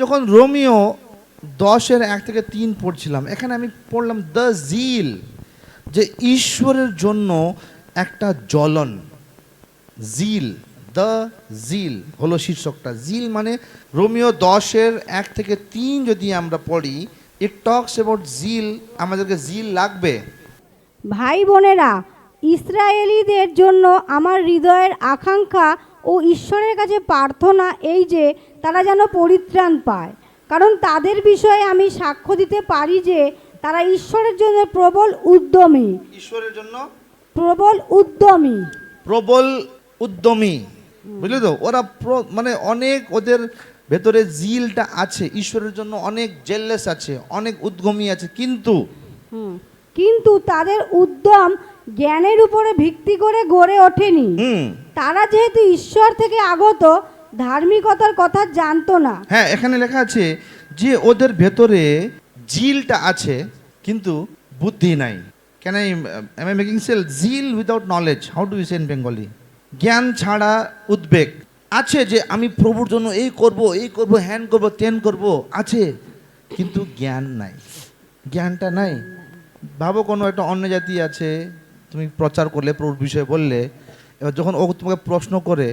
যখন রোমিও 10:1-3 পড়ছিলাম, এখানে আমি পড়লাম দ্য জিল, যে ঈশ্বরের জন্য একটা জ্বলন। জিল, দ্য জিল হলো শীর্ষকটা। জিল মানে রোমিও 10:1-3 যদি আমরা পড়ি, ইট টকস অ্যাবাউট জিল। আমাদেরকে জিল লাগবে। ভাই বোনেরা, ইসরায়েলীদের জন্য আমার হৃদয়ের আকাঙ্ক্ষা ও ঈশ্বরের কাছে প্রার্থনা এই যে তারা যেন পরিত্রাণ পায়, কারণ তাদের বিষয়ে আমি সাক্ষ্য দিতে পারি যে তারা ঈশ্বরের জন্য প্রবল উদ্যমী। ঈশ্বরের জন্য প্রবল উদ্যমী। প্রবল উদ্যমী, বুঝলে তো? ওরা মানে অনেক, ওদের ভেতরে জিলটা আছে, ঈশ্বরের জন্য অনেক জেলাস আছে, অনেক উদ্যমী আছে, কিন্তু তাদের উদ্যম জ্ঞানের উপরে ভিত্তি করে গড়ে ওঠেনি। তারা যেহেতু ঈশ্বর থেকে আগত, ধার্মিকতার কথা জানতো না। হ্যাঁ, এখানে লেখা আছে যে ওদের ভেতরে জিলটা আছে কিন্তু বুদ্ধি নাই। Can I am I making sell? Zeal without knowledge, how do you say in Bengali? জ্ঞান ছাড়া উদ্বেগ আছে, যে আমি প্রভুর জন্য এই করব, এই করব, হ্যান করব, তেন করব, আছে, কিন্তু জ্ঞান নাই। জ্ঞানটা নাই। ভাবো কোনো একটা অন্য জাতি আছে, তুমি প্রচার করলে, প্রভুর বিষয়ে বললে, এবার যখন ও তোমাকে প্রশ্ন করে,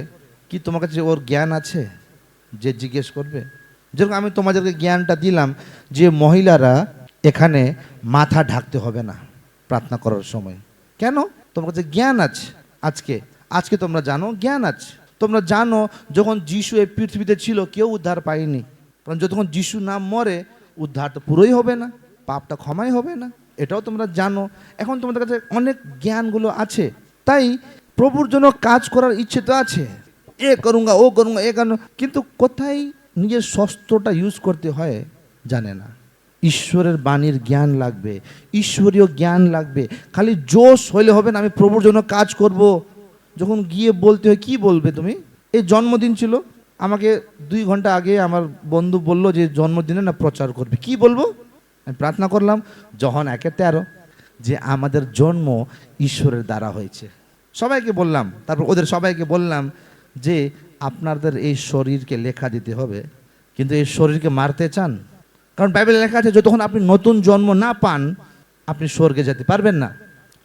কি তোমার কাছে ওর জ্ঞান আছে যে জিজ্ঞেস করবে? যেরকম আমি তোমাদেরকে জ্ঞানটা দিলাম যে মহিলারা এখানে মাথা ঢাকতে হবে না প্রার্থনা করার সময়। কেন? তোমার কাছে জ্ঞান আছে। আজকে তোমরা জানো জ্ঞান আছে। তোমরা জানো যখন যিশু এই পৃথিবীতে ছিল কেউ উদ্ধার পায়নি, কারণ যতক্ষণ যিশু না মরে উদ্ধার তো পুরোই হবে না, পাপটা ক্ষমাই হবে না, এটাও তোমরা জানো। এখন তোমাদের কাছে অনেক জ্ঞানগুলো আছে, তাই প্রভুর জন্য কাজ করার ইচ্ছে তো আছে, এ করুঙ্গা, ও করুঙ্গা, এ কেন, কিন্তু কোথায় নিজের শস্ত্রটা ইউজ করতে হয় জানে না। ঈশ্বরের বাণীর জ্ঞান লাগবে, ঈশ্বরীয় জ্ঞান লাগবে। খালি জোশ হইলে হবে না, আমি প্রভুর জন্য কাজ করব। যখন গিয়ে বলতে হয়, কি বলবে তুমি? এই জন্মদিন ছিল, আমাকে 2 ঘন্টা আগে আমার বন্ধু বলল যে জন্মদিনে না প্রচার করবে, কি বলবো? আমি প্রার্থনা করলাম যখন 1:13 যে আমাদের জন্ম ঈশ্বরের দ্বারা হয়েছে। সবাইকে বললাম, তারপর ওদের সবাইকে বললাম যে আপনাদের এই শরীরকে লেখা দিতে হবে, কিন্তু এই শরীরকে মারতে চান? কারণ বাইবেলে লেখা আছে যতক্ষণ আপনি নতুন জন্ম না পান আপনি স্বর্গে যেতে পারবেন না,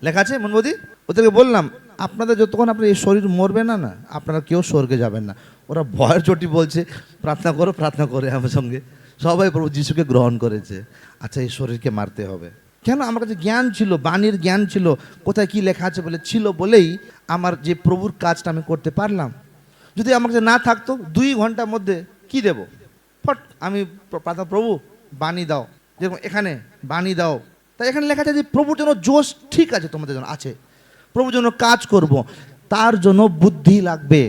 লেখা আছে মনবদি। ওদেরকে বললাম আপনাদের যতক্ষণ আপনার এই শরীর মরবে না, আপনারা কেউ স্বর্গে যাবেন না। ওরা ভয়ের চটি বলছে প্রার্থনা করো, প্রার্থনা করে আমার সঙ্গে সবাই প্রভু যিশুকে গ্রহণ করেছে। আচ্ছা, এই শরীরকে মারতে হবে কেন? আমার কাছে জ্ঞান ছিল, বাণীর জ্ঞান ছিল, কোথায় কি লেখা আছে বলে ছিল বলেই আমার যে প্রভুর কাজটা আমি করতে পারলাম। যদি আমার কাছে না থাকতো 2 ঘন্টার মধ্যে কি দেব? ফট আমি প্রার্থনা, প্রভু বাণী দাও, যেরকম এখানে বাণী দাও। তাই এখানে লেখা আছে যে প্রভুর জন্য জোশ ঠিক আছে, তোমাদের জন্য আছে, প্রভুর জন্য কাজ করব, তার জন্য বুদ্ধি লাগবে।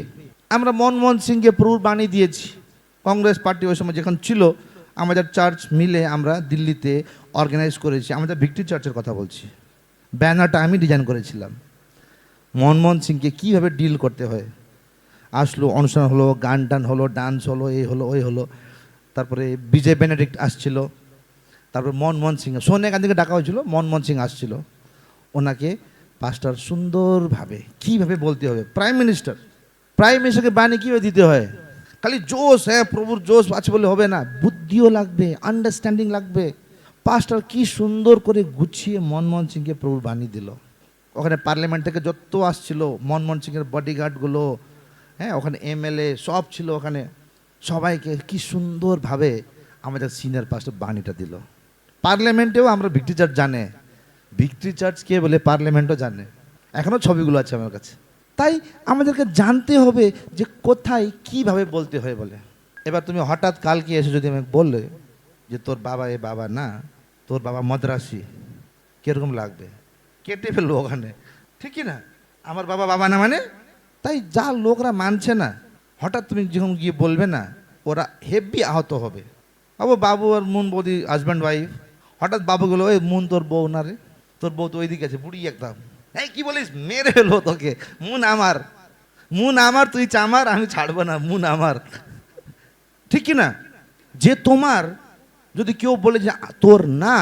আমরা মনমোহন সিংকে প্রভুর বাণী দিয়েছি। কংগ্রেস পার্টি ওই সময় যখন ছিল, আমাদের চার্চ মিলে আমরা দিল্লিতে অর্গানাইজ করেছি। আমাদের ভিক্টরি চার্চের কথা বলছি। ব্যানারটা আমি ডিজাইন করেছিলাম, মনমোহন সিংকে কীভাবে ডিল করতে হয়। আসলো, অনুষ্ঠান হলো, গান টান হলো, ডান্স হলো, এই হলো, ওই হলো। তারপরে বিজয় বেনেডিক্ট আসছিল, তারপর মনমোহন সিং, সোনিয়া গান্ধীকে ডাকা হয়েছিল, মনমোহন সিং আসছিল। ওনাকে পাস্টার সুন্দরভাবে কীভাবে বলতে হবে, প্রাইম মিনিস্টারকে বাণী কীভাবে দিতে হয়। খালি জোশ, হ্যাঁ প্রভুর জোশ আছে বলে হবে না, বুদ্ধিও লাগবে, আন্ডারস্ট্যান্ডিং লাগবে। পাস্টার কি সুন্দর করে গুছিয়ে মনমোহন সিংকে প্রভুর বাণী দিল। ওখানে পার্লামেন্ট থেকে যত আসছিল, মনমোহন সিংয়ের বডিগার্ডগুলো, হ্যাঁ ওখানে এমএলএ সব ছিল, ওখানে সবাইকে কি সুন্দরভাবে আমাদের সিনিয়র পাস্টার বাণীটা দিল। পার্লামেন্টেও আমরা ভিক্টরি চার্চ জানে, ভিক্টরি চার্চ কে বলে পার্লামেন্টও জানে, এখনও ছবিগুলো আছে আমার কাছে। তাই আমাদেরকে জানতে হবে যে কোথায় কিভাবে বলতে হয় বলে। এবার তুমি হঠাৎ কালকে এসে যদি আমি বললে যে তোর বাবা এ বাবা না, তোর বাবা মদ্রাসি, কীরকম লাগবে? কেটে ফেলবো ওখানে, ঠিক কি না? আমার বাবা বাবা না মানে, তাই যা লোকরা মানছে না, হঠাৎ তুমি যখন গিয়ে বলবে না, ওরা হেভি আহত হবে। বাবু আর মুন বৌদি হাজব্যান্ড ওয়াইফ, হঠাৎ বাবুগুলো, ওই মুন তোর বউ না রে, তোর বউ তো ওইদিকে আছে, বুড়ি একদম, এই কি বলিস, মেরে ফেলবো তোকে, মুন আমার তুই চামার, আমি ছাড়বো না, মুন আমার, ঠিক কি না? যে তোমার যদি কেউ বলে যে তোর না,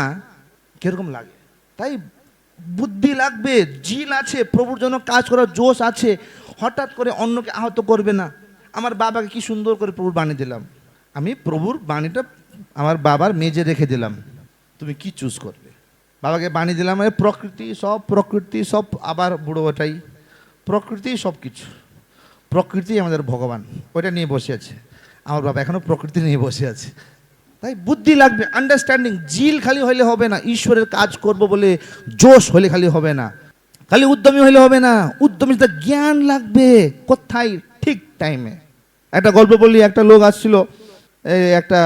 কিরকম লাগে? তাই বুদ্ধি লাগবে, জিল আছে, প্রভুর জন্য কাজ করার জোশ আছে। হঠাৎ করে অন্যকে আহত করবে না। আমার বাবাকে কি সুন্দর করে প্রভুর বাণী দিলাম, আমি প্রভুর বাণীটা আমার বাবার মেজে রেখে দিলাম, তুমি কি চুজ করবে। বাবাকে বাণী দিলাম, মানে প্রকৃতি সব আবার বুড়ো ওটাই প্রকৃতি, সব কিছু প্রকৃতি আমাদের ভগবান, ওইটা নিয়ে বসে আছে। আমার বাবা এখনো প্রকৃতি নিয়ে বসে আছে। তাই বুদ্ধি লাগবে, আন্ডারস্ট্যান্ডিং। জিল খালি হলে হবে না, ঈশ্বরের কাজ করব বলে জোশ হলে খালি হবে না, খালি উদ্যমী হলে হবে না, উদ্যমিতা জ্ঞান লাগবে কোথায় ঠিক টাইমে। একটা গল্প বলি, একটা লোক আসছিল, একটা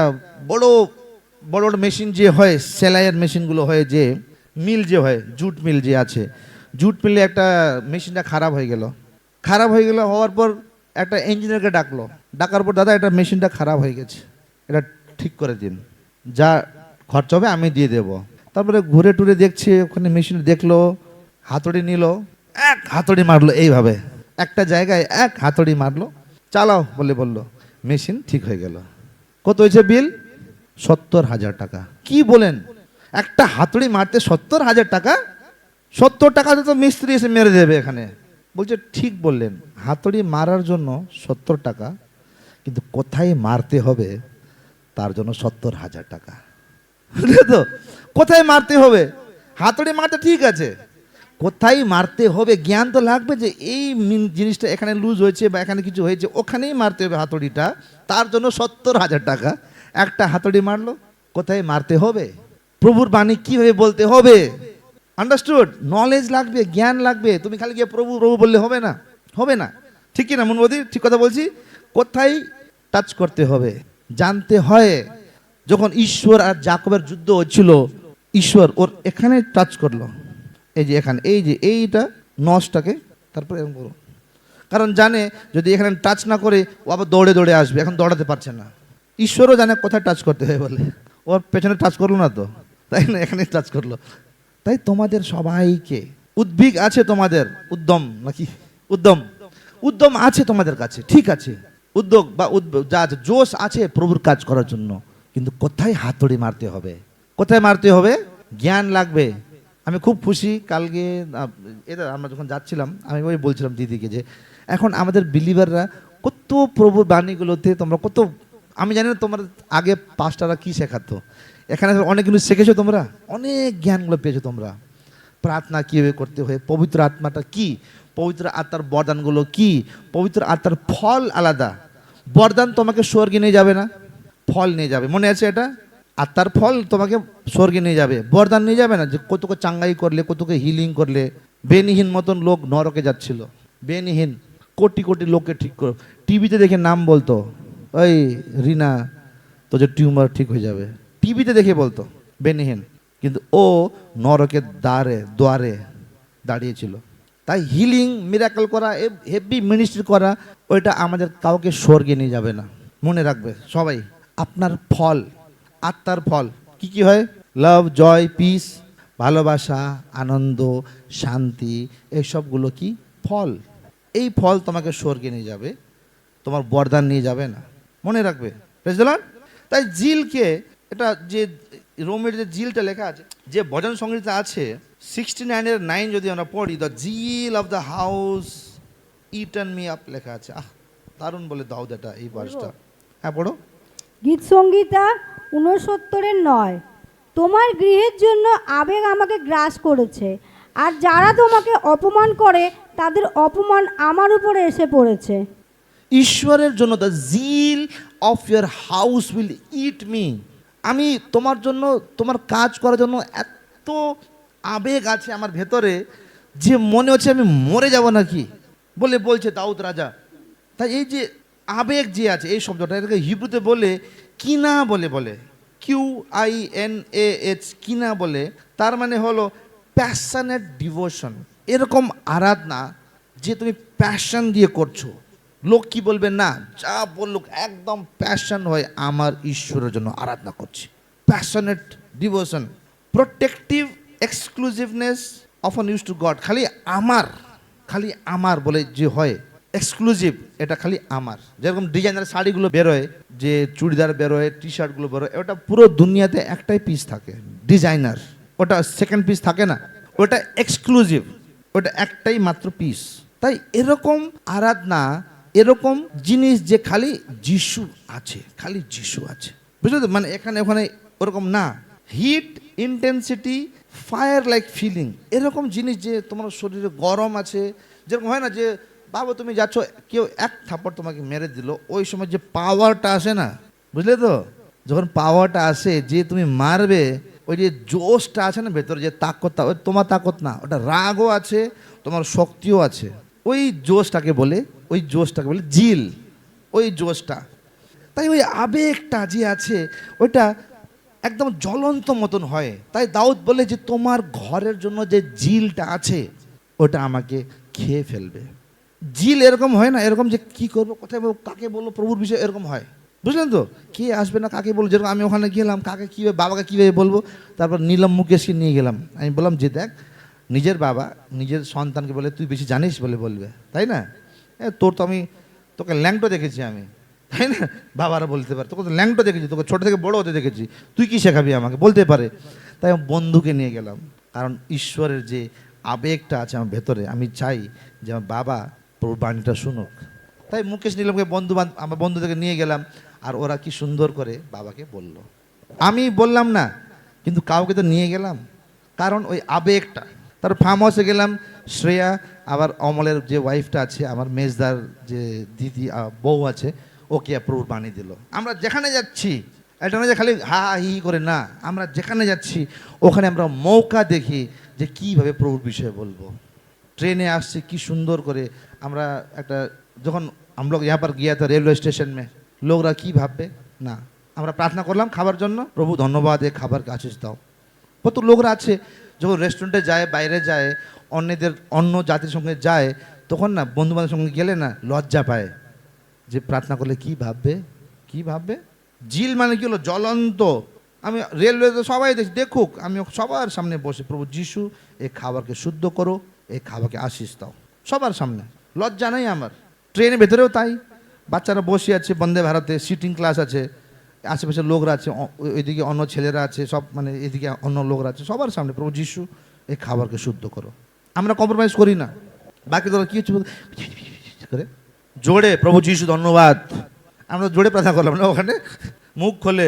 বড় বড় মেশিন যে হয়, সেলাইয়ের মেশিনগুলো হয়, যে মিল যে হয়, জুট মিল যে আছে, জুট মিলে একটা মেশিনটা খারাপ হয়ে গেল। হওয়ার পর একটা ইঞ্জিনিয়ারকে ডাকার পর, দাদা এটা মেশিনটা খারাপ হয়ে গেছে, এটা ঠিক করে দিন, যা খরচা হবে আমি দিয়ে দেব। তারপরে ঘুরে টুরে দেখছে, ওখানে মেশিন দেখলো, হাতুড়ি নিল, এক হাতুড়ি মারলো, এইভাবে একটা জায়গায় এক হাতুড়ি মারলো, চালাও বললো, মেশিন ঠিক হয়ে গেল। কত হয়েছে বিল? 70,000 টাকা। কি বলেন, একটা হাতুড়ি মারতে 70,000 টাকা? 70 টাকাতে তো মিস্ত্রি এসে মেরে দেবে এখানে। বলছে ঠিক বললেন, হাতুড়ি মারার জন্য 70 টাকা, কিন্তু কোথায় মারতে হবে তার জন্য 70,000 টাকা। তো কোথায় মারতে হবে? হাতুড়ি মারতে ঠিক আছে, কোথায় মারতে হবে জ্ঞান তো লাগবে, যে এই জিনিসটা এখানে লুজ হয়েছে বা এখানে কিছু হয়েছে, ওখানেই মারতে হবে হাতুড়িটা, তার জন্য 70,000 টাকা। একটা হাতুড়ি মারলো, কোথায় মারতে হবে, প্রভুর বাণী কিভাবে বলতে হবে, আন্ডারস্টুড। নলেজ লাগবে, জ্ঞান লাগবে। তুমি খালি গিয়ে প্রভু প্রভু বললে হবে না, হবে না। ঠিক কি না মনবদি? ঠিক কথা বলছি। কোথায় টাচ করতে হবে জানতে হয়। যখন ঈশ্বর আর জাকবের যুদ্ধ হচ্ছিল, ঈশ্বর ওর এখানে টাচ করলো, এই যে এখানে, এই যে এইটা নসটাকে, তারপরে এরকম করো, কারণ জানে যদি এখানে টাচ না করে ও আবার দৌড়ে দৌড়ে আসবে, এখন দৌড়াতে পারছে না। ঈশ্বরও জানে কোথায় টাচ করতে হয় বলে, ওর পেছনে টাচ করলো না তো, তাই না, এখানে টাচ করলো। তাই তোমাদের সবাইকে উদ্বেগ আছে, তোমাদের উদ্যম নাকি উদ্যম আছে তোমাদের কাছে, ঠিক আছে, উদ্যোগ বা যা আছে, জোশ আছে প্রভুর কাজ করার জন্য, কিন্তু কোথায় হাতুড়ি মারতে হবে, কোথায় মারতে হবে, জ্ঞান লাগবে। আমি খুব খুশি, কালকে এটা আমরা যখন যাচ্ছিলাম, আমি ওই বলছিলাম দিদিকে, যে এখন আমাদের বিলিভাররা কত প্রভুর বাণীগুলোতে তোমরা কত, আমি জানি না তোমার আগে পাস্টাররা কি শেখাতো, এখানে অনেক কিছু শিখেছো তোমরা, অনেক জ্ঞানগুলো পেয়েছো তোমরা। প্রার্থনা কীভাবে করতে হয়, পবিত্র আত্মাটা কি, পবিত্র আত্মার বরদানগুলো কি, পবিত্র আত্মার ফল আলাদা। বরদান তোমাকে স্বর্গে নিয়ে যাবে না, ফল নিয়ে যাবে, মনে আছে এটা? আত্মার ফল তোমাকে স্বর্গে নিয়ে যাবে, বরদান নিয়ে যাবে না। যে কতকে চাঙ্গাই করলে, কতকে হিলিং করলে, বেনিহীন মতন লোক নরকে যাচ্ছিল, বেনিহীন কোটি কোটি লোককে ঠিক করো। টিভিতে দেখে নাম বলতো, ওই রিনা তো যে টিউমার ঠিক হয়ে যাবে, টিভিতে দেখে বলতো বেনিহীন, কিন্তু ও নরকের দ্বারে দাঁড়িয়েছিল। তাই হিলিং, মিরাকল করা, হেভি মিনিস্ট্রি করা, ওইটা আমাদের কাউকে স্বর্গে নিয়ে যাবে না। মনে রাখবে সবাই, আপনার ফল, আত্মার ফল কি কি হয়? লাভ, জয়, পিস, ভালোবাসা, আনন্দ, শান্তি, এইসবগুলো কি ফল। এই ফল তোমাকে স্বর্গে নিয়ে যাবে, তোমার বরদান নিয়ে যাবে না, মনে রাখবে। বুঝলেন? তাই জিলকে, এটা যে রোমের যে জিলটা লেখা আছে, যে ভজন সংহিতা আছে 69:9 যদি আমরা পড়ি, the zeal of the house eaten me up লেখা আছে। দারুণ বলে দাও এটা, এই ভার্সটা। হ্যাঁ পড়ো। গীত সংগীতা 69:9, তোমার গৃহের জন্য আবেগ আমাকে গ্রাস করেছে, আর যারা তোমাকে অপমান করে তাদের অপমান আমার উপরে এসে পড়েছে। ঈশ্বরের জন্য, the zeal of your house will eat me. আমি তোমার জন্য, তোমার কাজ করার জন্য এত আবেগ আছে আমার ভেতরে, যে মনে হচ্ছে আমি মরে যাব নাকি বলছে দাউদ রাজা। তাই এই যে আবেগ যে আছে, এই শব্দটা এটাকে হিব্রুতে বলে কিনা বলে QINAH, কিনা বলে, তার মানে হলো প্যাশনেট ডিভোশন। এরকম আরাধনা যে তুমি প্যাশন দিয়ে করছো, লোক কি বলবে না, যা বলুক, একদম প্যাশন হয়, আমার ঈশ্বরের জন্য আরাধনা করছি। Passionate devotion, protective exclusiveness often use to God. খালি আমার বলে যে হয়, এক্সক্লুসিভ, এটা খালি আমার। যেরকম ডিজাইনার শাড়িগুলো বেরোয়, যে চুড়িদার বেরোয়, টি শার্টগুলো বেরোয়, ওটা পুরো দুনিয়াতে একটাই পিস থাকে, ডিজাইনার, ওটা সেকেন্ড পিস থাকে না, ওটা এক্সক্লুসিভ, ওটা একটাই মাত্র পিস। তাই এরকম আরাধনা এরকম জিনিস যে খালি যিশু আছে, খালি যিশু আছে, বুঝলে তো? মানে এখানে ওখানে ওরকম না। Heat, intensity, fire like feeling, এরকম জিনিস যে তোমার শরীরে গরম আছে, যেরকম হয় না যে বাবা তুমি যাচ্ছ, কেউ এক থাপ্পড় তোমাকে মেরে দিল, ওই সময় যে পাওয়ারটা আসে না, বুঝলে তো? যখন পাওয়ারটা আসে যে তুমি মারবে, ওই যে জোশটা আছে না ভেতরে, যে তাকতটা, ওই তোমার তাকত না, ওটা রাগও আছে, তোমার শক্তিও আছে, ওই জোশটাকে বলে, ওই জোশটাকে বলে জিল, ওই জোশটা। তাই ওই আবেগটা যে আছে ওইটা একদম জ্বলন্ত মতন হয়। তাই দাউদ বলে যে তোমার ঘরের জন্য যে জিলটা আছে ওটা আমাকে খেয়ে ফেলবে। জিল এরকম হয় না, এরকম যে কি করবো, কোথায় বলবো, কাকে বলবো প্রভুর বিষয়ে, এরকম হয়, বুঝলেন তো? কে আসবে না, কাকে বলবো, যেরকম আমি ওখানে গেলাম, কাকে কীভাবে, বাবাকে কীভাবে বলবো, তারপর নিলাম মুকেশকে নিয়ে গেলাম, আমি বললাম যে দেখ, নিজের বাবা নিজের সন্তানকে বলে তুই বেশি জানিস বলে বলবে, তাই না? তোর তো আমি, তোকে ল্যাংটো দেখেছি আমি, তাই না? বাবারা বলতে পারে তোকে তো ল্যাংটো দেখেছি, তোকে ছোটো থেকে বড় হতে দেখেছি, তুই কি শেখাবি আমাকে, বলতে পারে। তাই আমি বন্ধুকে নিয়ে গেলাম, কারণ ঈশ্বরের যে আবেগটা আছে আমার ভেতরে, আমি চাই যে আমার বাবা প্রভুর বাণীটা শুনুক। তাই মুকেশ নিলামকে আমার বন্ধুদেরকে নিয়ে গেলাম, আর ওরা কি সুন্দর করে বাবাকে বলল। আমি বললাম না, কিন্তু কাউকে তো নিয়ে গেলাম, কারণ ওই আবেগটা। তার ফার্ম হাউসে গেলাম, শ্রেয়া আবার অমলের যে ওয়াইফটা আছে, আমার মেজদার যে দিদি বউ আছে, ওকে প্রভুর বাণী দিল। আমরা যেখানে যাচ্ছি, এটা নয় যে খালি হা হা হি করে না, আমরা যেখানে যাচ্ছি ওখানে আমরা মৌকা দেখি যে কীভাবে প্রভুর বিষয়ে বলবো। ট্রেনে আসছি কি সুন্দর করে আমরা একটা, যখন আমরা यहाँ पर गया था रेलवे स्टेशन में, লোকরা কি ভাববে না, আমরা প্রার্থনা করলাম খাবার জন্য, প্রভু ধন্যবাদ এই খাবারকে আশীষ দাও। কত লোকরা আছে যখন রেস্টুরেন্টে যায়, বাইরে যায়, অন্য জাতির সঙ্গে যায়, তখন না বন্ধু বান্ধবের সঙ্গে গেলে না লজ্জা পায় যে প্রার্থনা করলে কি ভাববে, কি ভাববে। জিল মানে কি হলো, জ্বলন্ত। আমি রেলওয়েতে সবাই দেখুক, আমি সবার সামনে বসে, প্রভু যিশু এই খাবারকে শুদ্ধ করো, এই খাবারকে আশীষ দাও, সবার সামনে, লজ্জা নাই আমার। ট্রেনের ভেতরেও তাই, বাচ্চারা বসে আছে, বন্দে ভারতে সিটিং ক্লাস আছে, আশেপাশে লোকরা আছে, ওইদিকে অন্য ছেলেরা আছে, সব মানে এদিকে অন্য লোকরা আছে, সবার সামনে প্রভু যিশু এই খাবারকে শুদ্ধ করো। আমরা কম্প্রোমাইজ করি না। বাকি তোরা কি হচ্ছে করে জোরে প্রভু যিশু ধন্যবাদ, আমরা জোরে প্রার্থনা করলাম না, ওখানে মুখ খোলে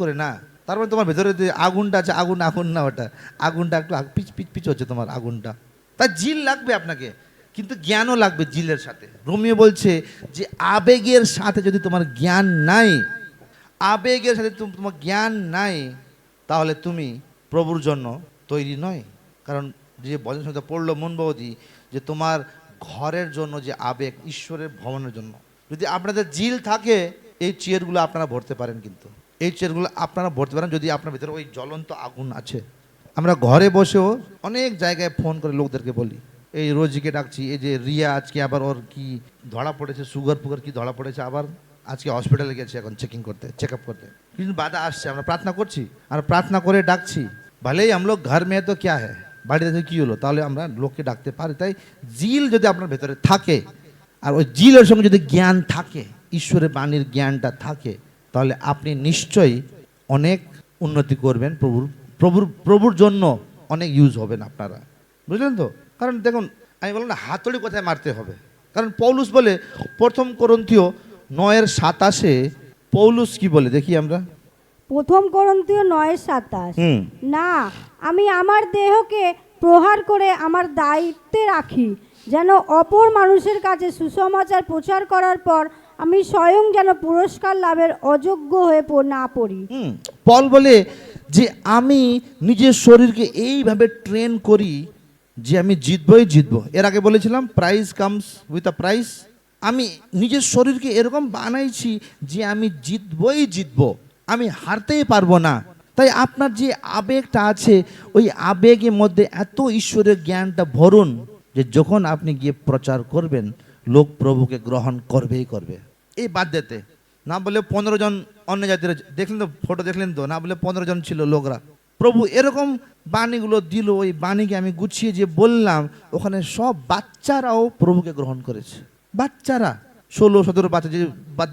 করে না। তারপরে তোমার ভেতরে যে আগুনটা আছে, আগুন না, ওটা আগুনটা একটু পিচ পিচ পিচ হচ্ছে তোমার আগুনটা। তাই জিল লাগবে আপনাকে, কিন্তু জ্ঞানও লাগবে জিলের সাথে। রোমিও বলছে যে আবেগের সাথে যদি তোমার জ্ঞান নাই, আবেগের সাথে তোমার জ্ঞান নাই, তাহলে তুমি প্রভুর জন্য তৈরি নয়। কারণ যে বচন সংহিতা পড়লো মন বৌদি, যে তোমার ঘরের জন্য যে আবেগ, ঈশ্বরের ভবনের জন্য যদি আপনাদের জিল থাকে, এই চেয়ারগুলো আপনারা ভরতে পারেন, কিন্তু এই চেয়ারগুলো আপনারা ভরতে পারেন যদি আপনার ভিতরে ওই জ্বলন্ত আগুন আছে। আমরা ঘরে বসেও অনেক জায়গায় ফোন করে লোকদেরকে বলি, এই রোজিকে ডাকছি, এই যে রিয়া আজকে আবার ওর কি ধরা পড়েছে, সুগার ফুগার কি ধরা পড়েছে, আবার আজকে হসপিটালে গেছে এখন চেকিং করতে, চেক আপ করতে, কিন্তু বাধা আসছে। আমরা প্রার্থনা করছি আর প্রার্থনা করে ডাকছি, ভালেই আমলোক ঘর মেয়ে তো ক্যা হ্যাঁ, বাড়িতে কী হলো, তাহলে আমরা লোককে ডাকতে পারি। তাই জিল যদি আপনার ভেতরে থাকে, আর ওই জিলের সঙ্গে যদি জ্ঞান থাকে, ঈশ্বরের বাণীর জ্ঞানটা থাকে, তাহলে আপনি নিশ্চয়ই অনেক উন্নতি করবেন, প্রভুর জন্য অনেক ইউজ হবেন আপনারা, বুঝলেন তো? কারণ দেখুন, আমি বললাম না হাতুড়ি কোথায় মারতে হবে, কারণ পৌলুস বলে 1 করন্থীয় 9:27, পৌলুস কি বলে দেখি আমরা, 1 করন্থীয় 9:27, না আমি আমার দেহকে প্রহার করে আমার দায়িত্বে রাখি, যেন অপর মানুষের কাছে সুসমাচার প্রচার করার পর আমি স্বয়ং যেন পুরস্কার লাভের অযোগ্য হয়ে না পড়ি। পল বলে যে আমি নিজের শরীরকে এইভাবে ট্রেন করি যে আমি জিতবো। এর আগে বলেছিলাম prize comes with a price. আমি নিজের শরীরকে এরকম বানাইছি যে আমি জিতবো, আমি হারতেই পারবো না। তাই আপনার যে আবেগটা আছে, ওই আবেগের মধ্যে এত ঈশ্বরের জ্ঞানটা ভরুন যে যখন আপনি গিয়ে প্রচার করবেন, লোক প্রভুকে গ্রহণ করবেই করবে। এই বাধ্যতে না বলে 15 জন অন্য জাতির দেখলেন তো, ফটো দেখলেন তো, না বলে 15 জন ছিল লোকরা। প্রভু এরকম বাণীগুলো দিল, ওই বাণীকে আমি গুছিয়ে যে বললাম, ওখানে সব বাচ্চারাও প্রভুকে গ্রহণ করেছে। বাচ্চারা 16-17 বাচ্চা,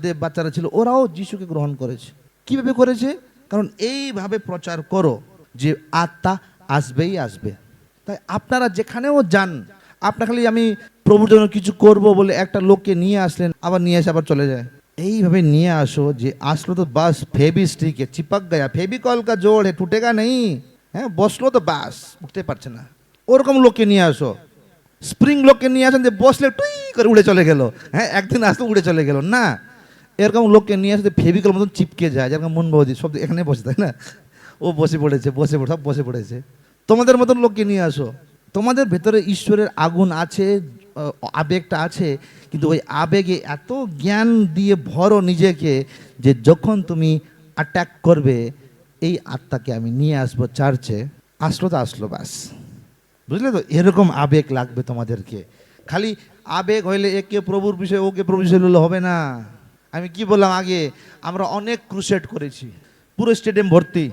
যে বাচ্চারা ছিল, ওরাও যিশুকে গ্রহণ করেছে। কিভাবে করেছে? কারণ এইভাবে প্রচার করো যে আত্মা আসবেই আসবে। তাই আপনারা যেখানেও যান, আপনার খালি আমি প্রভুর জন্য কিছু করব বলে একটা লোককে নিয়ে আসলেন, আবার নিয়ে এসে আবার চলে যায়। এইভাবে নিয়ে আসো যে আসলো তো বাস ফেভিস্টিক है चिपक गया, फेविकॉल का जोड़ है टूटेगा नहीं, হ্যাঁ বসলো তো বাস উঠতে পারছে না। ওরকম লোককে নিয়ে আসো। স্প্রিং লোককে নিয়ে আসেন যে বসলে টুই করে উড়ে চলে গেল, হ্যাঁ একদিন আসলে উড়ে চলে গেল না। এরকম লোককে নিয়ে আসে ফেভিকল মতন চিপকে যায়, যেরকম মন বৌদি সব এখানে বসে, তাই না? ও বসে পড়েছে, সব বসে পড়েছে। তোমাদের মতন লোককে নিয়ে আসো। তোমাদের ভেতরে ঈশ্বরের আগুন আছে, আবেগটা আছে, কিন্তু ওই আবেগে এত জ্ঞান দিয়ে ভরো নিজেকে যে যখন তুমি অ্যাটাক করবে এই আত্মাকে আমি নিয়ে আসবো চার্চে, আসলো তো আসলো বাস, বুঝলে তো? এরকম আবেগ লাগবে তোমাদেরকে। খালি আবেগ হইলে একে প্রভুর বিষয় ওকে প্রভুর বিষয় হলে হবে না। আমি কি বললাম আগে, আমরা অনেক ক্রুসেড করেছি, পুরো স্টেডিয়াম ভর্তি,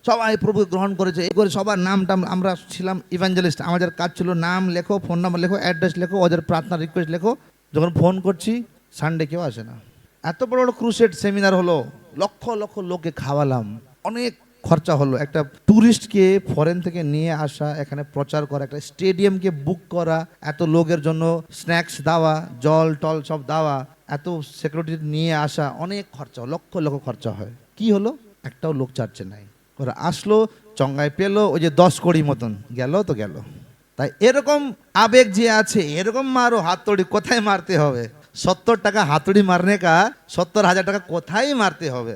সবাই প্রভু গ্রহণ করেছে, এই করে সবার নামটা, আমরা ছিলাম ইভাঞ্জেলিস্ট, আমাদের কাজ ছিল নাম লেখো, ফোন নাম্বার লেখো, অ্যাড্রেস লেখো, ওদের প্রার্থনা রিকোয়েস্ট লেখো। যখন ফোন করছি সানডে কেউ আসে না। এত বড় বড় ক্রুসেড সেমিনার হলো, লক্ষ লক্ষ লোককে খাওয়ালাম, অনেক খরচা হলো। একটা ট্যুরিস্টকে ফরেন থেকে নিয়ে আসা, এখানে প্রচার করা, একটা স্টেডিয়ামকে বুক করা, এত লোকের জন্য স্ন্যাক্স দেওয়া, জল টল সব দেওয়া, এত সিকিউরিটি নিয়ে আসা, অনেক খরচা, লক্ষ লক্ষ খরচা হয়। কি হলো? একটাও লোক চার্চে নাই। ওরা আসলো, চঙ্গায় পেলো, ওই যে 10 কোটি মতন গেল তো গেল। তাই এরকম আবেগ যে আছে, এরকম মারো হাতুড়ি। কোথায় মারতে হবে? 70 টাকা হাতুড়ি মারনে কা 70,000 টাকা কোথায় মারতে হবে?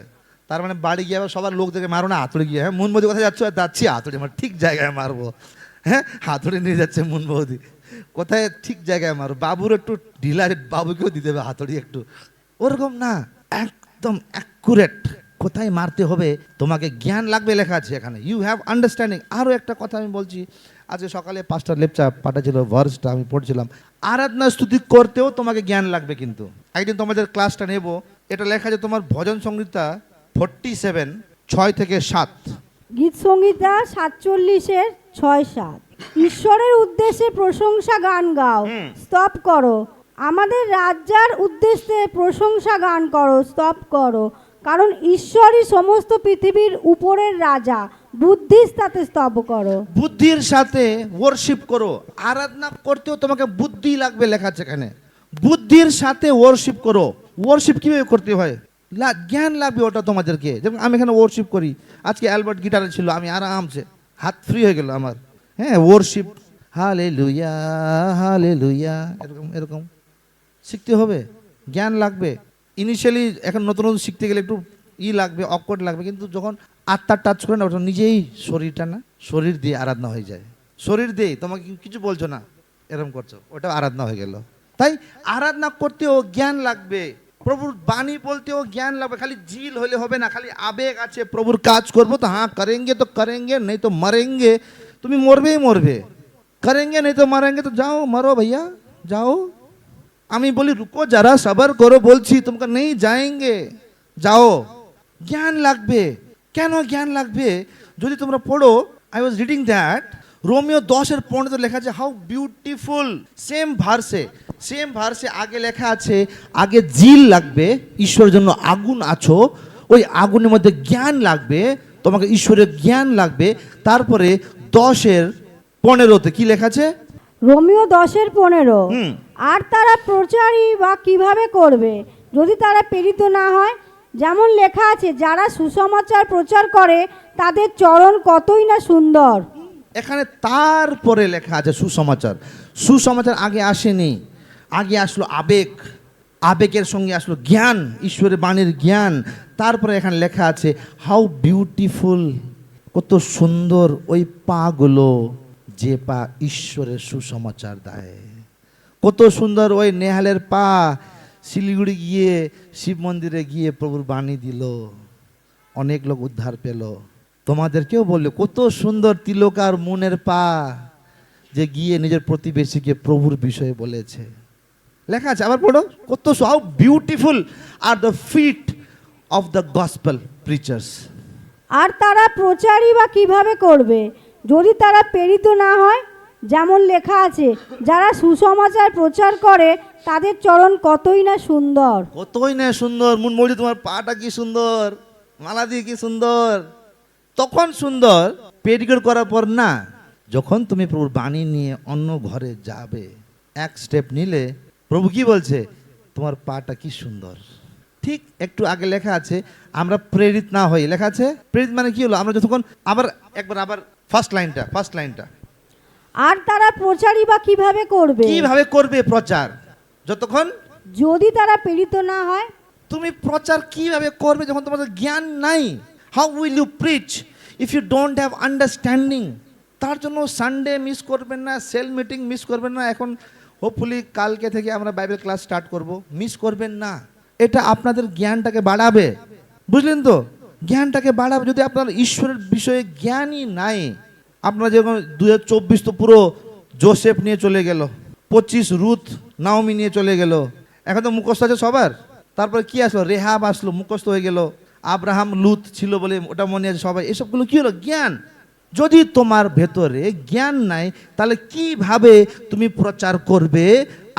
তার মানে বাড়ি গিয়ে আবার সবার লোকদেরকে মারো না হাতুড়ি গিয়ে, হ্যাঁ মুন বৌদি কোথায় যাচ্ছ? যাচ্ছি হাতুড়ি আমার ঠিক জায়গায় মারবো, হ্যাঁ হাতুড়ি নিয়ে যাচ্ছে মুন বৌদি, কোথায় ঠিক জায়গায় মারো। বাবুর একটু ঢিলা, বাবুকেও দিতে হবে হাতুড়ি একটু, ওরকম না, একদম অ্যাকুরেট কোথায় মারতে হবে তোমাকে জ্ঞান লাগবে, লেখা আছে এখানে, ইউ হ্যাভ আন্ডারস্ট্যান্ডিং। আরও একটা কথা আমি বলছি, আজকে সকালে পাস্টার লেপচা পাঠাচ্ছিল ভার্সটা, আমি পড়ছিলাম, আরাধনা স্তুতি করতেও তোমাকে জ্ঞান লাগবে। কিন্তু একদিন তোমাদের ক্লাসটা নেব, এটা লেখা আছে তোমার ভজন সংহিতা 47 6 থেকে 7। গীত সংহিতা 47-এর 6-7। ঈশ্বরের উদ্দেশ্যে প্রশংসা গান গাও, স্তব করো। আমাদের রাজ্যার উদ্দেশ্যে প্রশংসা গান করো, স্তব করো। কারণ ঈশ্বরই সমস্ত পৃথিবীর উপরের রাজা, বুদ্ধির সাথে স্তব করো। বুদ্ধির সাথে ওয়ার্শিপ করো। আরাধনা করতেও তোমাকে বুদ্ধি লাগবে, লেখা আছে এখানে, বুদ্ধির সাথে ওয়ার্শিপ করো। ওয়ার্শিপ কিভাবে করতে হয়? জ্ঞান লাগবে ওটা তোমাদেরকে। যেমন আমি এখানে ওয়ার্শিপ করি, আজকে অ্যালবার্ট গিটারে ছিল, আমি আরামসে হাত ফ্রি হয়ে গেল আমার, হ্যাঁ ওয়ার্শিপ, হালেলুয়া হালেলুয়া, এরকম এরকম শিখতে হবে, জ্ঞান লাগবে। ইনিশিয়ালি এখন নতুন নতুন শিখতে গেলে একটু লাগবে, অকওয়ার্ড লাগবে, কিন্তু যখন আত্মা টাচ করে না, ওটা নিজেই শরীরটা না, শরীর দিয়ে আরাধনা হয়ে যায়। শরীর দিয়ে তোমাকে কিছু বলছো না, এরকম করছো, ওটা আরাধনা হয়ে গেল। তাই আরাধনা করতেও জ্ঞান লাগবে, প্রভুর বাণী বলতেও জ্ঞান লাগবে। খালি জিল হলে হবে না, খালি আবেগ আছে প্রভুর কাজ করবো তো হ্যাঁ করেঙ্গে তো করেঙ্গে, নেই তো মরেঙ্গে। তুমি মরবেই মরবে, করেঙ্গে নেই তো মরেঙ্গে, তো যাও মরো ভাইয়া যাও। আমি বলি রুকো যারা সবার করো, বলছি তোমাকে নেই যাएंगे, যাও। জ্ঞান লাগবে। কেন জ্ঞান লাগবে? যদি তোমরা পড়ো, I was reading that, Romeo 10:15 লেখা আছে, হাউ বিউটিফুল, সেম ভার্সে আগে লেখা আছে, আগে জিল লাগবে, ঈশ্বরের জন্য আগুন আছো, ওই আগুনের মধ্যে জ্ঞান লাগবে, তোমাকে ঈশ্বরের জ্ঞান লাগবে। তারপরে 10:15 কি লেখা আছে? রোমিও 10:15। আর তারা প্রচারই বা কিভাবে করবে যদি তারা প্রেরিত না হয়? যেমন লেখা আছে, যারা সুসমাচার প্রচার করে তাদের চরণ কতই না সুন্দর। এখানে তারপরে লেখা আছে সুসমাচার। সুসমাচার আগে আসেনি, আগে আসলো আবেগ, আবেগের সঙ্গে আসলো জ্ঞান, ঈশ্বরের বাণীর জ্ঞান। তারপরে এখানে লেখা আছে হাউ বিউটিফুল, কত সুন্দর ওই পাগুলো যে পা ঈশ্বরের সুসমাচার দেয়। কত সুন্দর ওই নেহালের পা, শিলিগুড়ি গিয়ে শিব মন্দিরে গিয়ে প্রভুর বাণী দিল, অনেক লোক উদ্ধার পেল। তোমাদেরকেও বললো কত সুন্দর তিলকার মুনের পা, যে গিয়ে নিজের প্রতিবেশীকে প্রভুর বিষয়ে বলেছে, লেখা আছে। আবার পড়ো, কত হাউ বিউটিফুল আর the feet of the gospel preachers. আর তারা প্রচারই বা কিভাবে করবে যদি তারা প্রেরিত না হয়? যেমন লেখা আছে, যারা সুসমাচার প্রচার করে তাদের চরণ কতই না সুন্দর। কতই না সুন্দর। মুন বলছি তোমার পাটা কি সুন্দর, মালা দিয়ে কি সুন্দর। তখন সুন্দর, পেডিকিউর করার পর না। যখন তুমি প্রভুর বাণী নিয়ে অন্য ঘরে যাবে, এক স্টেপ নিলে প্রভু কি বলছে, তোমার পাটা কি সুন্দর। ঠিক একটু আগে লেখা আছে আমরা প্রেরিত না হই, লেখা আছে প্রেরিত মানে কি হলো, আমরা যতক্ষণ আবার ফার্স্ট লাইনটা আর তারা প্রচারই বা কিভাবে করবে? কিভাবে করবে প্রচার, যতক্ষণ যদি তারা প্রেরিত না হয়। তুমি প্রচার কিভাবে করবে যখন তোমাদের জ্ঞান নাই? How will you preach if you don't have understanding? তার জন্য সানডে মিস করবেন না, সেল মিটিং মিস করবেন না। এখন হোপফুলি কালকে থেকে আমরা বাইবেল ক্লাস স্টার্ট করব, মিস করবেন না। এটা আপনাদের জ্ঞানটাকে বাড়াবে, বুঝলেন তো? জ্ঞানটাকে বাড়াবে। যদি আপনার ঈশ্বরের বিষয়ে জ্ঞানই নাই, আপনারা যখন 2024 তো পুরো জোসেফ নিয়ে চলে গেল, 25 রুথ নাওমি নিয়ে চলে গেল, এখন তো মুখস্থ আছে সবার। তারপরে কি আসলো, রেহাব আসলো, মুখস্থ হয়ে গেল। আব্রাহাম লুত ছিল বলে ওটা মনে আছে সবাই। এসবগুলো কি হলো, জ্ঞান। যদি তোমার ভেতরে জ্ঞান নাই তাহলে কিভাবে তুমি প্রচার করবে?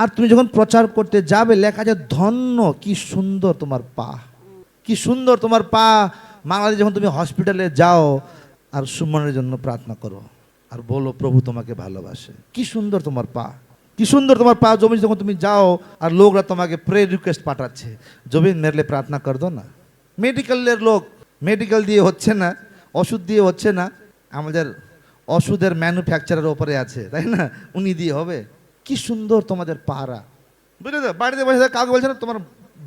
আর তুমি যখন প্রচার করতে যাবে, লেখা আছে ধন্য, কি সুন্দর তোমার পা, কি সুন্দর তোমার পা। বাংলাদেশে যখন তুমি হসপিটালে যাও আর সুমনের জন্য প্রার্থনা করো আর বলো প্রভু তোমাকে ভালোবাসে, কি সুন্দর তোমার পা, কি সুন্দর তোমার পা। জমিন যখন তুমি যাও আর লোকরা তোমাকে প্রে রিকোয়েস্ট পাঠাচ্ছে, জমিন মেরলে প্রার্থনা কর দো না। মেডিকেলের লোক, মেডিকেল দিয়ে হচ্ছে না, ওষুধ দিয়ে হচ্ছে না, আমাদের ওষুধের ম্যানুফ্যাকচারের ওপরে আছে, তাই না? উনি দিয়ে হবে। কি সুন্দর তোমাদের পারা, বুঝলে তো? বাড়িতে বসে কাউকে বলছে না তোমার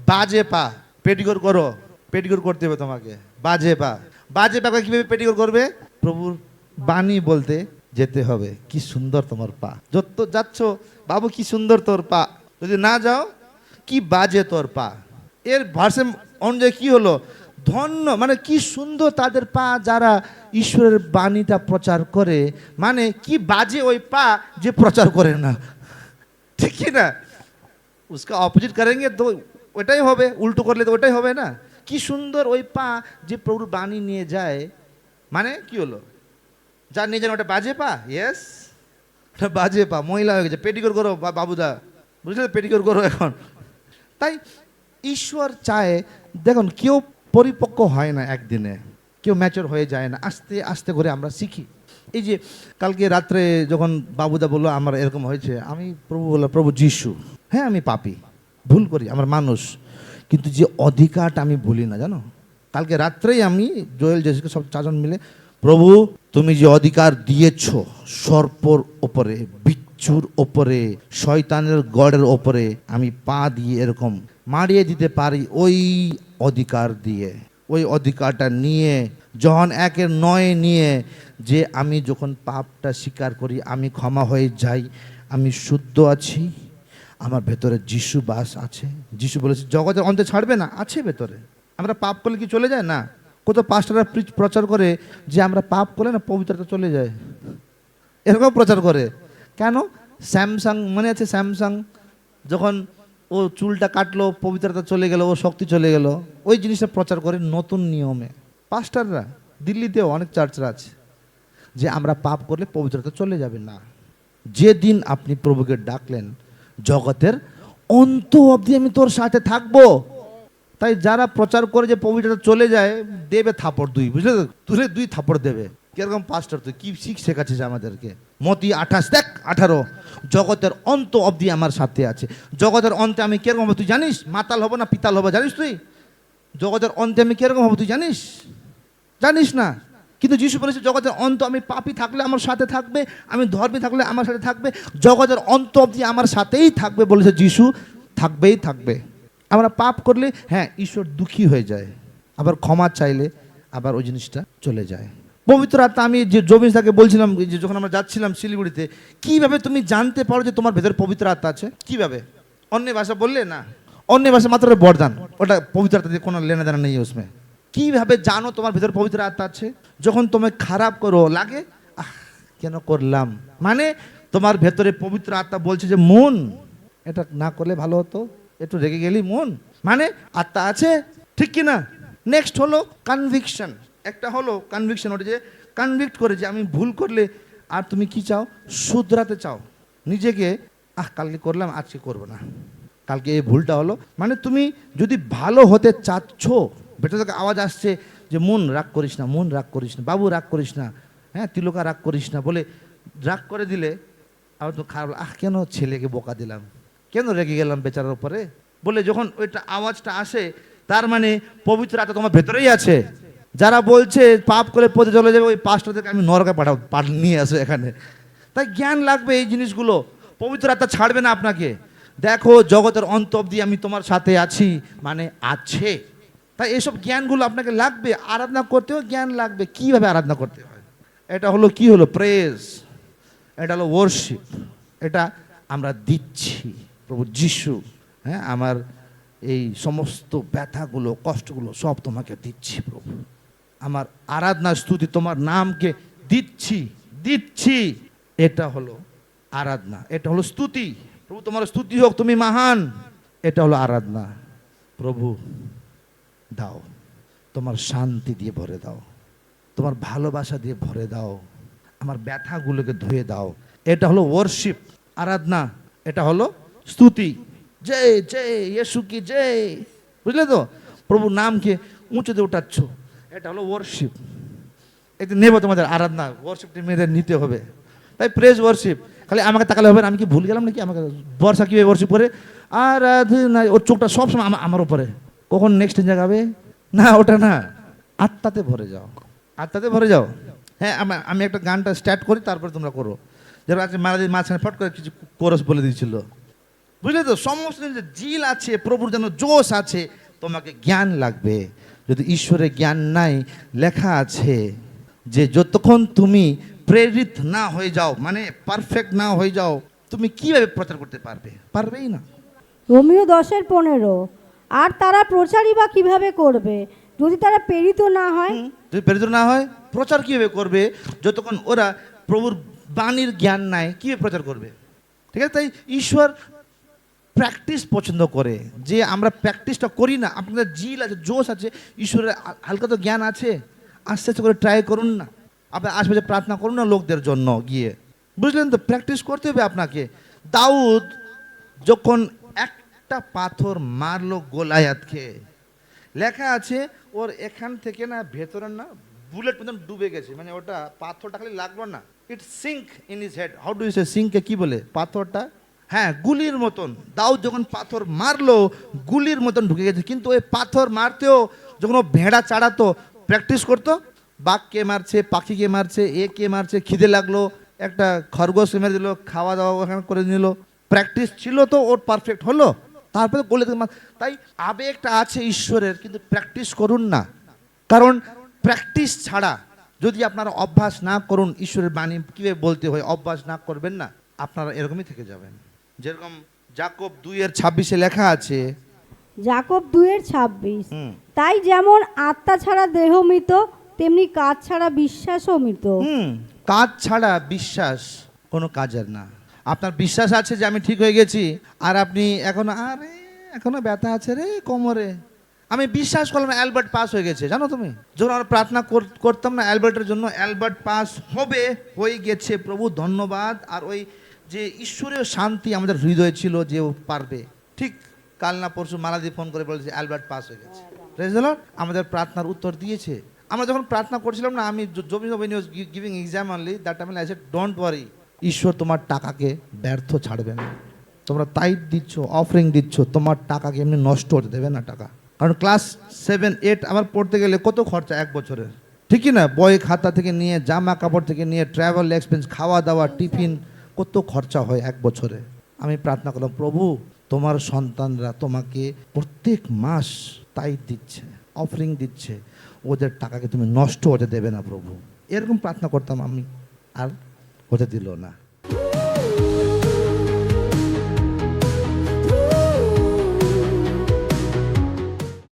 বাজে পা, পেটিকোর করো, পেটিকোর করতে হবে তোমাকে। বাজে পা, বাজে পাকে কিভাবে পেটিকোর করবে? প্রভুর বাণী বলতে যেতে হবে। কি সুন্দর তোমার পা, যত যাচ্ছ বাবু কি সুন্দর তোর পা, যদি না যাও কি বাজে তোর পা। এর ভার্সে অনুযায়ী কি হলো, ধন্য মানে কি সুন্দর তাদের পা যারা ঈশ্বরের বাণীটা প্রচার করে। মানে কি বাজে ওই পা যে প্রচার করে না, ঠিক কি না? उसका অপোজিট করেंगे তো ওটাই হবে, উল্টো করলে তো ওটাই হবে না। কি সুন্দর ওই পা যে প্রভুর বাণী নিয়ে যায়। মানে কি হলো, যা নিয়ে যান ওটা বাজে পা, ইয়েস ওটা বাজে পা, মহিলা হয়ে গেছে। পেটিকোর করো বাবুদা, বুঝলে, পেটিকোর করো এখন। তাই ঈশ্বর চায়, দেখুন কেউ পরিপক্ক হয় না একদিনে, কেউ ম্যাচুর হয়ে যায় না, আস্তে আস্তে করে আমরা শিখি। এই যে কালকে রাত্রে যখন বাবুদা বললো আমার এরকম হয়েছে, আমি প্রভু বললাম প্রভু যিশু, হ্যাঁ আমি পাপী, ভুল করি, আমার মানুষ, কিন্তু যে অধিকারটা আমি ভুলি না, জানো। কালকে রাত্রেই আমি জোয়েল জেসিকে সব চারজন মিলে, প্রভু তুমি যে অধিকার দিয়েছ সর্পর ওপরে, বিচ্ছুর ওপরে, শয়তানের গড়ের ওপরে আমি পা দিয়ে এরকম মারিয়ে দিতে পারি, ওই অধিকার দিয়ে, ওই অধিকারটা নিয়ে যখন 1:9 নিয়ে, যে আমি যখন পাপটা স্বীকার করি, আমি ক্ষমা হয়ে যাই, আমি শুদ্ধ আছি, আমার ভেতরে যিশু বাস আছে। যিশু বলেছে জগতের অন্তে ছাড়বে না, আছে ভেতরে। আমরা পাপ করলে কি চলে যায় না? কত পাস্টাররা প্রচার করে যে আমরা পাপ করলে না পবিত্রতা চলে যায়, এরকম প্রচার করে। কেন? স্যামসাং মনে আছে, স্যামসাং যখন ও চুলটা কাটলো পবিত্রতা চলে গেল, ও শক্তি চলে গেল, ওই জিনিসটা প্রচার করে নতুন নিয়মে পাস্টাররা। দিল্লিতেও অনেক চার্চরা আছে যে আমরা পাপ করলে পবিত্রতা চলে যাবে না। যেদিন আপনি প্রভুকে ডাকলেন, জগতের অন্ত অবধি আমি তোর সাথে থাকবো। তাই যারা প্রচার করে যে পবিত্রতা চলে যায়, দেবে থাপড় দুই, বুঝলে তো? তুলে 2 থাপড় দেবে। কিরকম পাস্টার তুই, কি শেখাচ্ছিস আমাদেরকে? মতি 28 দেখ 18, জগতের অন্ত অবধি আমার সাথে আছে। জগতের অন্তে আমি কিরকম হবো তুই জানিস? মাতাল হবো না পিতাল হবো জানিস তুই? জগতের অন্তে আমি কিরকম হবো তুই জানিস? জানিস না। কিন্তু যিশু বলেছে জগতের অন্ত আমি পাপী থাকলে আমার সাথে থাকবে, আমি ধর্মী থাকলে আমার সাথে থাকবে, জগতের অন্ত অবধি আমার সাথেই থাকবে বলেছে যিশু, থাকবেই থাকবে। আমরা পাপ করলে হ্যাঁ ঈশ্বর দুঃখী হয়ে যায়, আবার ক্ষমা চাইলে আবার ওই জিনিসটা চলে যায়। পবিত্র আত্মা, আমি যে জমিদাকে বলছিলাম যে যখন আমরা যাচ্ছিলাম শিলিগুড়িতে, কিভাবে তুমি জানতে পারো যে তোমার ভেতরে পবিত্র আত্মা আছে? কিভাবে? অন্য ভাষা বললে না, অন্য ভাষা মাত্র বরদান, ওটা পবিত্র আত্মা দিয়ে কোনো লেনা দেনা নেই ওসমে। কিভাবে জানো তোমার ভেতর পবিত্র আত্মা আছে? যখন তুমি খারাপ করো, লাগে কেন করলাম, মানে তোমার ভেতরে পবিত্র আত্মা বলছে যে মন এটা না করলে ভালো হতো, একটু রেগে গেলি মন, মানে আত্মা আছে, ঠিক কি না? নেক্সট হলো কনভিকশন। একটা হলো কনভিকশন, ওটা যে কনভিক্ট করে যে আমি ভুল করলে, আর তুমি কি চাও? শুধরাতে চাও নিজেকে, কালকে করলাম আজকে করবো না, কালকে এই ভুলটা হলো, মানে তুমি যদি ভালো হতে চাচ্ছ, ভেতর থেকে আওয়াজ আসছে যে মন রাগ করিস না, মন রাগ করিস না, বাবু রাগ করিস না, হ্যাঁ তিলকা রাগ করিস না, বলে রাগ করে দিলে আবার তো খারাপ কেন ছেলেকে বোকা দিলাম, কেন রেগে গেলাম বেচারার উপরে, বলে যখন ওইটা আওয়াজটা আসে তার মানে পবিত্র আত্মা তোমার ভেতরেই আছে। যারা বলছে পাপ করে পথে চলে যাবে ওই পাঁচটাদেরকে আমি নরকে নিয়ে আসো এখানে। তাই জ্ঞান লাগবে এই জিনিসগুলো, পবিত্র আত্মা ছাড়বে না আপনাকে। দেখো জগতের অন্ত অবধি আমি তোমার সাথে আছি, মানে আছে। তাই এসব জ্ঞানগুলো আপনাকে লাগবে, আরাধনা করতেও জ্ঞান লাগবে কিভাবে আরাধনা করতে হয়। এটা হলো কি হলো প্রেজ, এটা হলো ওয়ার্শিপ, এটা আমরা দিচ্ছি প্রভু যিশু। হ্যাঁ, আমার এই সমস্ত ব্যথাগুলো কষ্টগুলো সব তোমাকে দিচ্ছি প্রভু, আমার আরাধনা স্তুতি তোমার নামকে দিচ্ছি দিচ্ছি। এটা হলো আরাধনা, এটা হলো স্তুতি। প্রভু তোমার স্তুতি হোক, তুমি মহান, এটা হলো আরাধনা। প্রভু দাও, তোমার শান্তি দিয়ে ভরে দাও, তোমার ভালোবাসা দিয়ে ভরে দাও, আমার ব্যথাগুলোকে ধুয়ে দাও। এটা হলো ওয়ার্শিপ, আরাধনা, এটা হলো স্তুতি। জয় জয় ইয়েশু কি জয়, বুঝলে তো, প্রভু নামকে উঁচুতে উঠাচ্ছ, এটা হলো ওয়ার্শিপ। একদিন নেবো তোমাদের আরাধনা, ওয়ার্শিপটি মেয়েদের নিতে হবে। তাই প্রেজ ওয়ার্শিপ, খালি আমাকে তাকালে হবে না, আমি কি ভুল গেলাম নাকি, আমাকে বর্ষা কীভাবে ওয়ার্শিপ করে আরাধনা, ওর চোখটা সবসময় আমার উপরে, কখন নেক্সট জায়গাবে না, ওটা না, আত্মাতে ভরে যাও, আত্মাতে ভরে যাও। হ্যাঁ, আমি একটা গানটা স্টার্ট করি, তারপরে তোমরা করো। যেমন আজকে মারাদির মাঝখানে ফট করে কিছু কোরাস বলে দিয়েছিল, বুঝলে তো। সমস্ত যে জিল আছে, প্রভুর যেন জোশ আছে, তোমাকে জ্ঞান লাগবে। যদি ঈশ্বরের জ্ঞান নাই, লেখা আছে যে যতক্ষণ তুমি প্রেরিত না হয়ে যাও, মানে পারফেক্ট না হয়ে যাও, তুমি কিভাবে প্রচার করতে পারবে, পারবেই না। রোমিও 10:15, আর তারা প্রচারই বা কিভাবে করবে যদি তারা প্রেরিত না হয়? যদি প্রেরিত না হয়, প্রচার কিভাবে করবে যতক্ষণ ওরা প্রভুর বাণীর জ্ঞান নাই, কিভাবে প্রচার করবে? ঠিক আছে, তাই ঈশ্বর প্র্যাকটিস পছন্দ করে, যে আমরা প্র্যাকটিসটা করি না। আপনাদের জিল আছে, জোশ আছে, ঈশ্বরের হালকা তো জ্ঞান আছে, আস্তে আস্তে করে ট্রাই করুন না। আপনার আশেপাশে প্রার্থনা করুন না লোকদের জন্য গিয়ে, বুঝলেন তো, প্র্যাকটিস করতে হবে আপনাকে। দাউদ যখন একটা পাথর মারলো গোলায়াতকে, লেখা আছে ওর এখান থেকে না ভেতরে না বুলেট মতন ডুবে গেছে, মানে ওটা পাথরটা খালি লাগলো না, it sink in his head. How do you say সিঙ্ককে কি বলে? পাথরটা, হ্যাঁ, গুলির মতন। দাউদ যখন পাথর মারলো গুলির মতন ঢুকে গেছে। কিন্তু ওই পাথর মারতেও যখন ও ভেড়া চাড়াতো, প্র্যাকটিস করতো, বাঘ কে মারছে, পাখি কে মারছে, এ কে মারছে, খিদে লাগলো, একটা খরগোশ মেরে দিল, খাওয়া দাওয়া ওখানে করে নিল, প্র্যাকটিস ছিল তো ওর পারফেক্ট হলো। তারপরে বলে, তাই আবেগটা আছে ঈশ্বরের, কিন্তু প্র্যাকটিস করুন না। কারণ প্র্যাকটিস ছাড়া যদি আপনারা অভ্যাস না করুন, ঈশ্বরের বাণী কীভাবে বলতে হয় অভ্যাস না করবেন না, আপনারা এরকমই থেকে যাবেন। যেরকম যাকব 2:26 লেখা আছে, যাকব 2:26, তাই যেমন আত্মা ছাড়া দেহ মৃত, তেমনি কাজ ছাড়া বিশ্বাসও মৃত। কাজ ছাড়া বিশ্বাস কোনো কাজের না। আপনার বিশ্বাস আছে যে আমি ঠিক হয়ে গেছি, আর আপনি এখনো ব্যথা আছে রে কোমরে। আমি বিশ্বাস করলাম অ্যালবার্ট পাস হয়ে গেছে, জানো তুমি, যখন আমরা প্রার্থনা করতাম না অ্যালবার্টের জন্য, অ্যালবার্ট পাস হবে, হয়ে গেছে, প্রভু ধন্যবাদ। আর ওই যে ঈশ্বরীয় শান্তি আমাদের হৃদয়ে ছিল যে ও পারবে, ঠিক কাল না পরশু মালাদি ফোন করে বলেছে অ্যালবার্ট পাস হয়ে গেছে। প্রেজ দ্য লর্ড, আমাদের প্রার্থনার উত্তর দিয়েছে। আমরা যখন প্রার্থনা করছিলাম না, আমি giving exam only that time I said don't worry, ঈশ্বর তোমার টাকাকে ব্যর্থ ছাড়বে না। তোমরা তাই দিচ্ছ, অফারিং দিচ্ছ, তোমার টাকাকে এমনি নষ্ট হতে দেবে না টাকা। কারণ ক্লাস 7-8 আবার পড়তে গেলে কত খরচা এক বছরের, ঠিকই না? বই খাতা থেকে নিয়ে, জামা কাপড় থেকে নিয়ে, ট্রাভেল এক্সপেন্স, খাওয়া দাওয়া, টিফিন, কত খরচা হয় এক বছরে। আমি প্রার্থনা করলাম, প্রভু তোমার সন্তানরা তোমাকে প্রত্যেক মাস তাই দিচ্ছে, অফারিং দিচ্ছে, ওদের টাকাকে তুমি নষ্ট হতে দেবে না প্রভু। এরকম প্রার্থনা করতাম আমি, আর হতে দিল না।